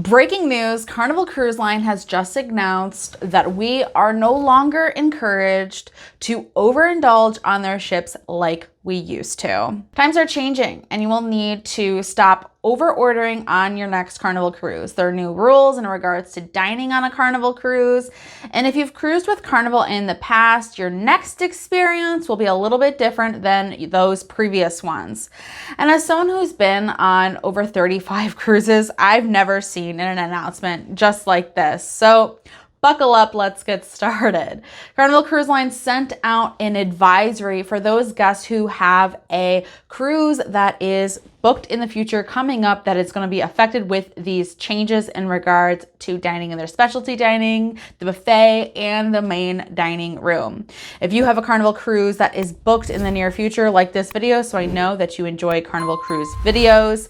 Breaking news, Carnival Cruise Line has just announced that we are no longer encouraged to overindulge on their ships like we used to. Times are changing and you will need to stop over ordering on your next Carnival cruise. There are new rules in regards to dining on a Carnival cruise. And if you've cruised with Carnival in the past, your next experience will be a little bit different than those previous ones. And as someone who's been on over 35 cruises, I've never seen an announcement just like this. So buckle up, let's get started. Carnival Cruise Line sent out an advisory for those guests who have a cruise that is booked in the future coming up that is going to be affected with these changes in regards to dining in their specialty dining, the buffet, and the main dining room. If you have a Carnival cruise that is booked in the near future, like this video, so I know that you enjoy Carnival Cruise videos.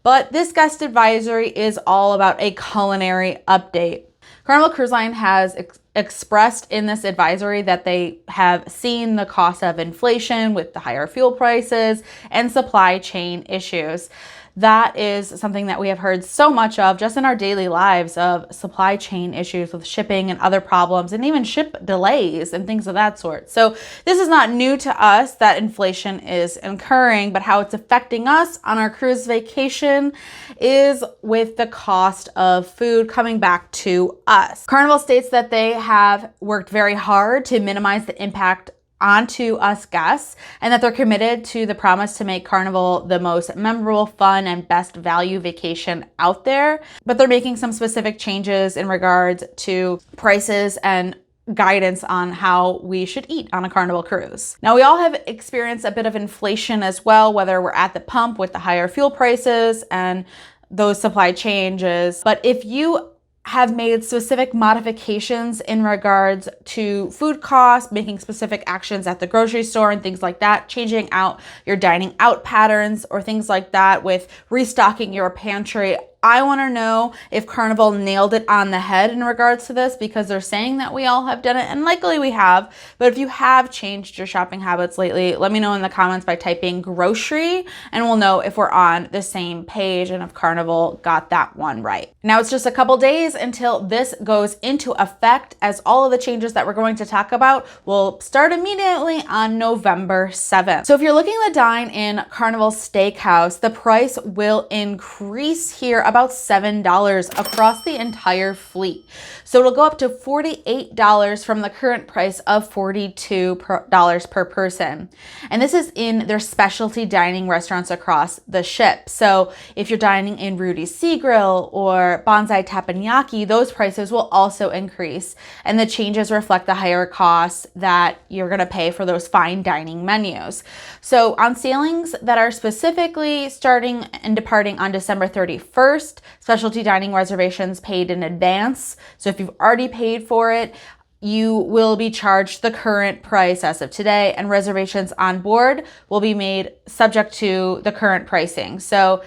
But this guest advisory is all about a culinary update. Carnival Cruise Line has expressed in this advisory that they have seen the cost of inflation with the higher fuel prices and supply chain issues. That is something that we have heard so much of just in our daily lives, of supply chain issues with shipping and other problems, and even ship delays and things of that sort. So this is not new to us that inflation is occurring, but how it's affecting us on our cruise vacation is with the cost of food coming back to us. Carnival states that they have worked very hard to minimize the impact onto us guests, and that they're committed to the promise to make Carnival the most memorable, fun, and best value vacation out there. But they're making some specific changes in regards to prices and guidance on how we should eat on a Carnival cruise. Now, we all have experienced a bit of inflation as well, whether we're at the pump with the higher fuel prices and those supply changes. But if you have made specific modifications in regards to food costs, making specific actions at the grocery store and things like that, changing out your dining out patterns or things like that with restocking your pantry, I want to know if Carnival nailed it on the head in regards to this, because they're saying that we all have done it, and likely we have. But if you have changed your shopping habits lately, let me know in the comments by typing grocery, and we'll know if we're on the same page and if Carnival got that one right. Now, it's just a couple days until this goes into effect, as all of the changes that we're going to talk about will start immediately on November 7th. So if you're looking to dine in Carnival Steakhouse, the price will increase here about $7 across the entire fleet. So it'll go up to $48 from the current price of $42 per person. And this is in their specialty dining restaurants across the ship. So if you're dining in Rudy's Sea Grill or Bonsai Teppanyaki, those prices will also increase. And the changes reflect the higher costs that you're going to pay for those fine dining menus. So on sailings that are specifically starting and departing on December 31st, specialty dining reservations paid in advance. So if you've already paid for it, you will be charged the current price as of today, and reservations on board will be made subject to the current pricing. So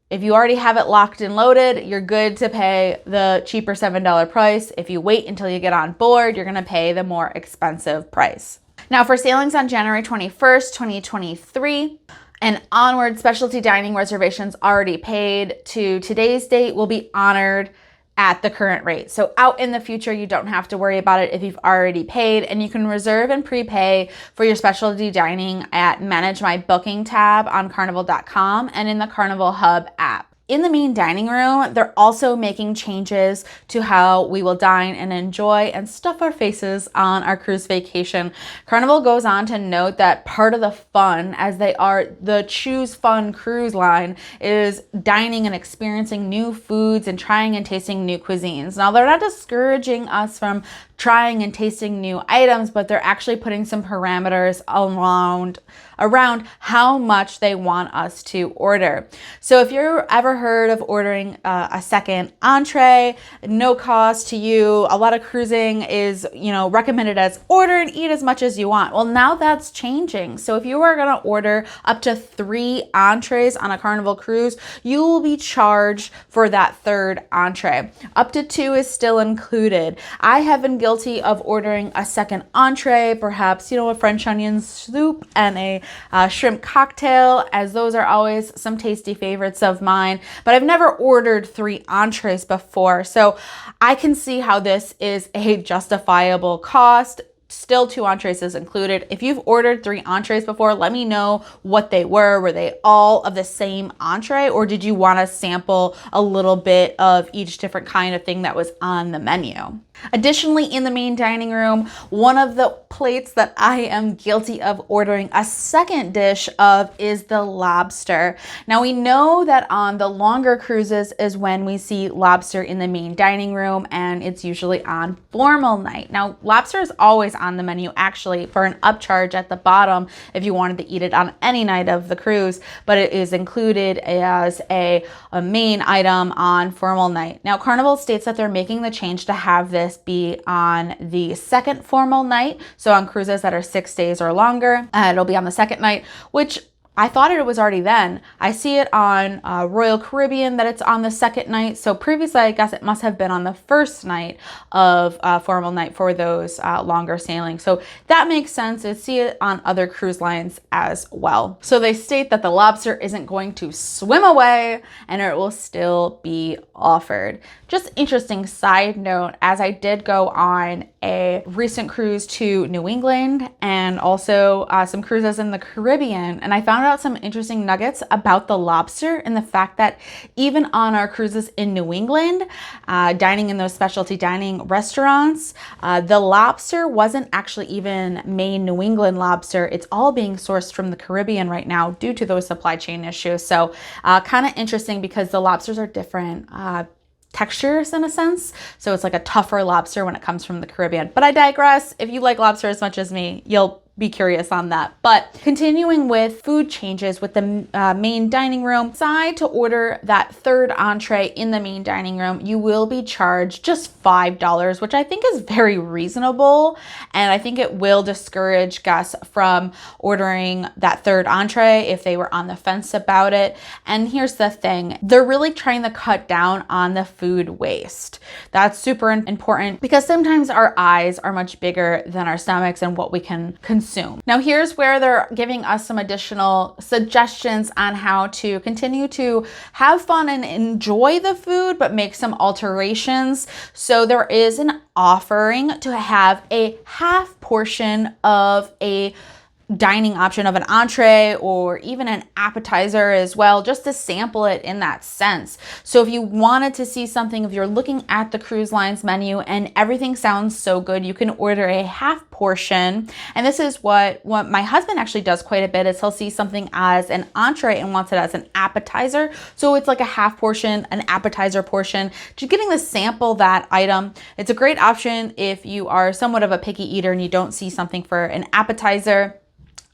if you already have it locked and loaded, you're good to pay the cheaper $7 price. If you wait until you get on board, you're going to pay the more expensive price. Now, for sailings on January 21st, 2023, and onward, specialty dining reservations already paid to today's date will be honored at the current rate. So out in the future, you don't have to worry about it if you've already paid, and you can reserve and prepay for your specialty dining at Manage My Booking tab on carnival.com and in the Carnival Hub app. In the main dining room, they're also making changes to how we will dine and enjoy and stuff our faces on our cruise vacation. Carnival goes on to note that part of the fun, as they are the Choose Fun cruise line, is dining and experiencing new foods and trying and tasting new cuisines. Now, they're not discouraging us from trying and tasting new items, but they're actually putting some parameters around how much they want us to order. So if you're ever heard of ordering a second entree, no cost to you, a lot of cruising is, recommended as order and eat as much as you want. Well, now that's changing. So if you are going to order up to 3 entrees on a Carnival cruise, you will be charged for that third entree. Up to 2 is still included. I have been guilty of ordering a second entree, perhaps, a French onion soup and a shrimp cocktail, as those are always some tasty favorites of mine. But I've never ordered 3 entrees before, so I can see how this is a justifiable cost. Still 2 entrees is included. If you've ordered 3 entrees before, let me know what they were. Were they all of the same entree, or did you want to sample a little bit of each different kind of thing that was on the menu? Additionally, in the main dining room, one of the plates that I am guilty of ordering a second dish of is the lobster. Now, we know that on the longer cruises is when we see lobster in the main dining room, and it's usually on formal night. Now, lobster is always on the menu actually for an upcharge at the bottom if you wanted to eat it on any night of the cruise, but it is included as a main item on formal night. Now, Carnival states that they're making the change to have this be on the second formal night. So on cruises that are 6 days or longer, it'll be on the second night, which I thought it was already then. I see it on Royal Caribbean that it's on the second night. So previously, I guess it must have been on the first night of formal night for those longer sailings. So that makes sense. I see it on other cruise lines as well. So they state that the lobster isn't going to swim away and it will still be offered. Just interesting side note, as I did go on a recent cruise to New England and also some cruises in the Caribbean, and I found out some interesting nuggets about the lobster and the fact that even on our cruises in New England, dining in those specialty dining restaurants, the lobster wasn't actually even Maine New England lobster. It's all being sourced from the Caribbean right now due to those supply chain issues. So kind of interesting because the lobsters are different textures in a sense. So it's like a tougher lobster when it comes from the Caribbean. But I digress. If you like lobster as much as me, you'll be curious on that. But continuing with food changes with the main dining room, decide to order that third entree in the main dining room, you will be charged just $5, which I think is very reasonable. And I think it will discourage guests from ordering that third entree if they were on the fence about it. And here's the thing, they're really trying to cut down on the food waste. That's super important because sometimes our eyes are much bigger than our stomachs and what we can consume. Now, here's where they're giving us some additional suggestions on how to continue to have fun and enjoy the food, but make some alterations. So there is an offering to have a half portion of a dining option of an entree or even an appetizer as well, just to sample it in that sense. So if you wanted to see something, if you're looking at the cruise line's menu and everything sounds so good, you can order a half portion. And this is what my husband actually does quite a bit, is he'll see something as an entree and wants it as an appetizer. So it's like a half portion, an appetizer portion, just getting to sample that item. It's a great option if you are somewhat of a picky eater and you don't see something for an appetizer,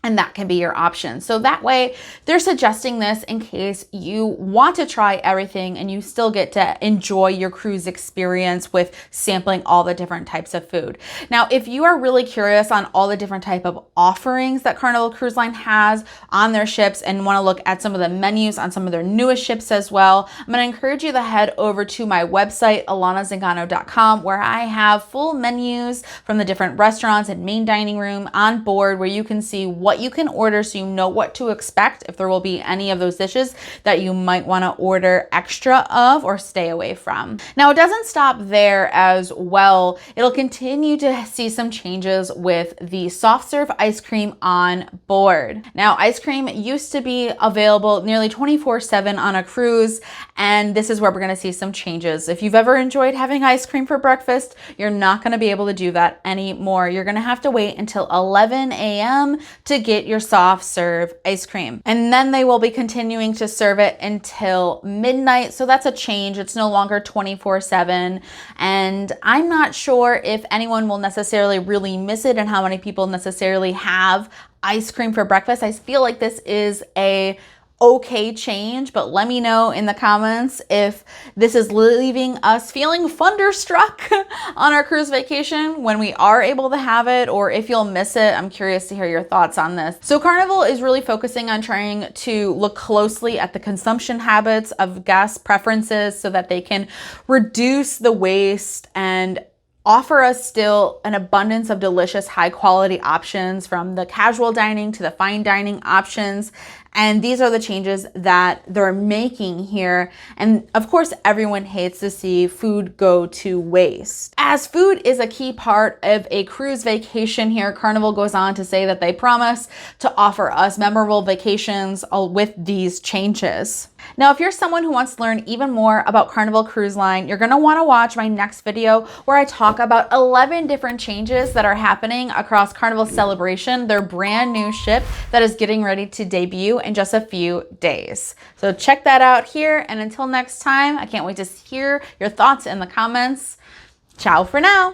and that can be your option. So that way they're suggesting this in case you want to try everything and you still get to enjoy your cruise experience with sampling all the different types of food. Now, if you are really curious on all the different type of offerings that Carnival Cruise Line has on their ships and want to look at some of the menus on some of their newest ships as well, I'm going to encourage you to head over to my website, alanazingano.com, where I have full menus from the different restaurants and main dining room on board, where you can see what you can order so you know what to expect if there will be any of those dishes that you might want to order extra of or stay away from. Now, it doesn't stop there as well. It'll continue to see some changes with the soft serve ice cream on board. Now, ice cream used to be available nearly 24/7 on a cruise, and this is where we're going to see some changes. If you've ever enjoyed having ice cream for breakfast, you're not going to be able to do that anymore. You're going to have to wait until 11 a.m. to get your soft serve ice cream. And then they will be continuing to serve it until midnight. So that's a change. It's no longer 24/7. And I'm not sure if anyone will necessarily really miss it and how many people necessarily have ice cream for breakfast. I feel like this is a okay change, but let me know in the comments if this is leaving us feeling thunderstruck on our cruise vacation when we are able to have it, or if you'll miss it. I'm curious to hear your thoughts on this. So Carnival is really focusing on trying to look closely at the consumption habits of guest preferences so that they can reduce the waste and offer us still an abundance of delicious, high quality options, from the casual dining to the fine dining options. And these are the changes that they're making here. And of course, everyone hates to see food go to waste. As food is a key part of a cruise vacation here, Carnival goes on to say that they promise to offer us memorable vacations with these changes. Now, if you're someone who wants to learn even more about Carnival Cruise Line, you're gonna wanna watch my next video where I talk about 11 different changes that are happening across Carnival Celebration, their brand new ship that is getting ready to debut in just a few days. So check that out here. And until next time, I can't wait to hear your thoughts in the comments. Ciao for now.